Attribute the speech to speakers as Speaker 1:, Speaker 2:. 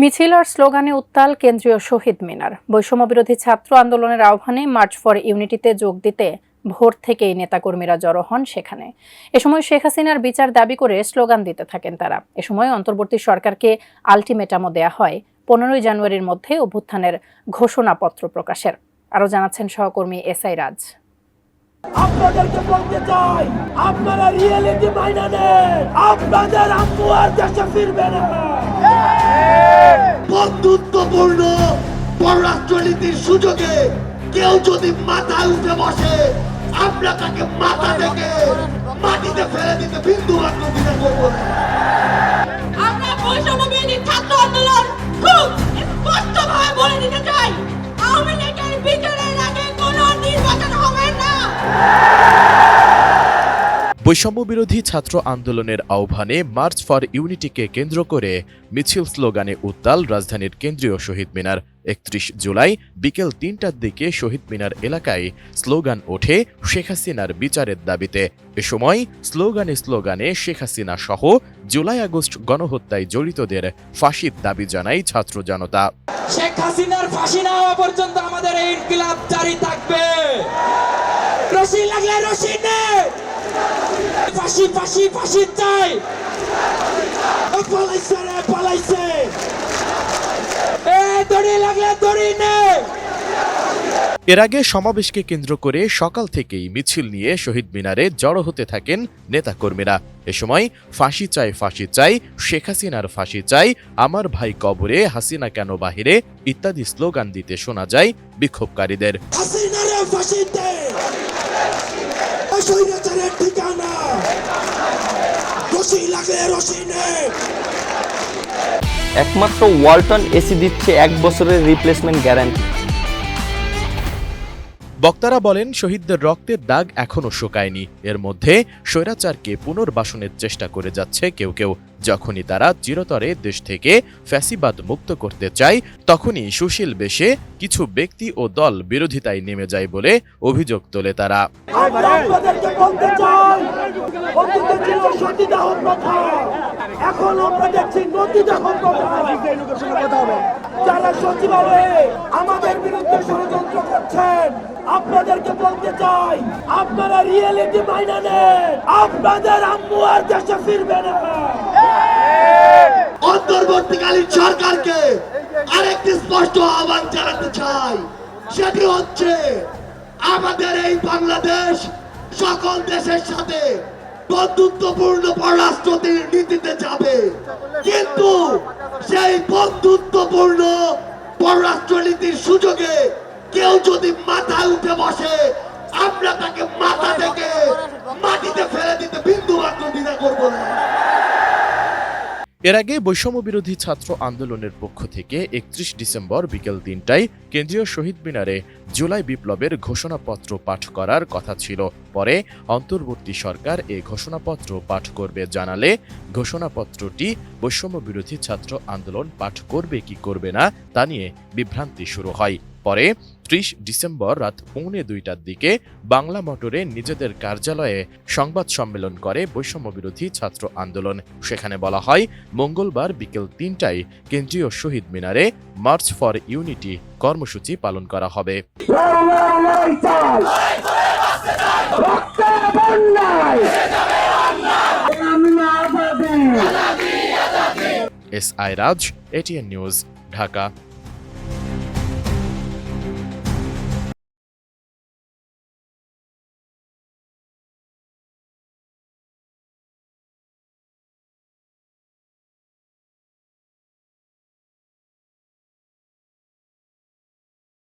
Speaker 1: মিছিল আর স্লোগানে উত্তাল কেন্দ্রীয় শহীদ মিনার। বৈষম্যবিরোধী ছাত্র আন্দোলনের আহ্বানে মার্চ ফর ইউনিটিতে যোগ দিতে ভোর থেকেই নেতাকর্মীরা জড়ো হন সেখানে। এ সময় শেখ হাসিনার বিচার দাবি করে স্লোগান দিতে থাকেন তারা। এ সময় অন্তর্বর্তী সরকারকে আলটিমেটামও দেয়া হয় 15 জানুয়ারির মধ্যে অভ্যুত্থানের ঘোষণাপত্র প্রকাশের। আরও জানাচ্ছেন সহকর্মী এসআই রাজ।
Speaker 2: আপনাদেরকে বলতে চাই, আপনারা রিয়েলিটি মাইনা নেন, আপনাদের আম্মু আর দেশে ফিরবে না। বন্ধুত্বপূর্ণ পররাষ্ট্রনীতির সুযোগে কেউ যদি মাথায় উঠে বসে, আমরা তাকে মাথা থেকে মাটিতে ফেলে দিতে বিন্দু মাত্র দ্বিধা করব না।
Speaker 3: আমরা বৈষম্যবিরোধী ছাত্র আন্দোলন খুব স্পষ্টভাবে বলে দিতে চাই, আওয়ামী লীগের বিচারের আগে কোনো নির্বাচন হবে না।
Speaker 4: বৈষম্যবিরোধী ছাত্র আন্দোলনের আহ্বানে মার্চ ফর ইউনিটিকে কেন্দ্র করে মিছিল স্লোগানে উত্তাল রাজধানীর কেন্দ্রীয় শহীদ মিনার। 31 জুলাই বিকেল 3টার দিকে শহীদ মিনার এলাকায় স্লোগান ওঠে শেখ হাসিনার বিচারের দাবিতে। এ সময় স্লোগানে শেখ হাসিনা সহ জুলাই আগস্ট গণহত্যায় জড়িতদের ফাঁসির দাবি জানায় ছাত্র জনতা।
Speaker 5: শেখ হাসিনার ফাঁসি না হওয়া পর্যন্ত আমাদের এই ইনকিলাব জারি থাকবে। রশি লাগলে রশি নে, ফাঁসি ফাঁসি ফাঁসি চাই।
Speaker 2: পালাইছে রে পালাইছে,
Speaker 5: দড়ি লাগলে দড়ি নে।
Speaker 4: এর আগে সমাবেশকে কেন্দ্র করে সকাল থেকেই মিছিল নিয়ে শহীদ মিনারে জড়ো হতে থাকেন নেতাকর্মীরা। এ সময় ফাঁসি চাই, শেখ হাসিনার ফাঁসি চাই, আমার ভাই কবরে, হাসিনা কেন বাহিরে ইত্যাদি স্লোগান দিতে শোনা যায় বিক্ষোভকারীদের।
Speaker 2: হাসিনারে ফাঁসি দে, স্বৈরাচারের ঠিকানা, রশি লাগলে রশি নে।
Speaker 6: একমাত্র ওয়ালটন এসি দিচ্ছে 1 বছরের রিপ্লেসমেন্ট গ্যারান্টি।
Speaker 4: বক্তারা বলেন, শহীদদের রক্তের দাগ এখনও শুকায়নি। এর মধ্যে স্বৈরাচারকে পুনর্বাসনের চেষ্টা করে যাচ্ছে কেউ কেউ। যখনই তারা চিরতরে দেশ থেকে ফ্যাসিবাদ মুক্ত করতে চায়, তখনই সুশীল বেশে কিছু ব্যক্তি ও দল বিরোধিতায় নেমে যায় বলে অভিযোগ তোলে তারা।
Speaker 2: আপনাদেরকে বলতে চাই, অতীতে ছিল সতীদাহ প্রথা, এখন আমরা দেখছি নদীদাহ প্রথা। যারা সচিবালয়ে আমাদের বিরুদ্ধে ষড়যন্ত্র করছেন, আপনাদেরকে বলতে চাই, আপনারা রিয়েলিটি মাইনা নেন, আপনাদের আম্মু আর দেশে ফিরবে না। অন্তর্বর্তীকালীন সরকারকে আরেকটি স্পষ্ট আহ্বান জানাতে চাই, সেটি হচ্ছে আমাদের এই বাংলাদেশ সকল দেশের সাথে বন্ধুত্বপূর্ণ পররাষ্ট্র নীতিতে যাবে, কিন্তু সেই বন্ধুত্বপূর্ণ পররাষ্ট্র নীতির সুযোগে কেউ যদি মাথায় উঠে বসে, আমরা তাকে মাথা থেকে মাটিতে ফেলে দিতে বিন্দু মাত্র দ্বিধা করব না।
Speaker 4: এর আগে বৈষম্যবিরোধী ছাত্র আন্দোলনের পক্ষ থেকে 31 ডিসেম্বর বিকেল 3টায় কেন্দ্রীয় শহীদ মিনারে জুলাই বিপ্লবের ঘোষণাপত্র পাঠ করার কথা ছিল। পরে অন্তর্বর্তী সরকার এ ঘোষণাপত্র পাঠ করবে জানালে ঘোষণাপত্রটি বৈষম্যবিরোধী ছাত্র আন্দোলন পাঠ করবে কি করবে না তা নিয়ে বিভ্রান্তি শুরু হয়। পরে 30 ডিসেম্বর রাত 1:45টার দিকে বাংলা মোটরে নিজেদের কার্যালয়ে সংবাদ সম্মেলন করে বৈষম্যবিরোধী ছাত্র আন্দোলন। সেখানে বলা হয়, মঙ্গলবার বিকেল 3টায় কেন্দ্রীয় শহীদ মিনারে মার্চ ফর ইউনিটি কর্মসূচি পালন করা হবে। এসআই রাজ, এটিএন নিউজ, ঢাকা।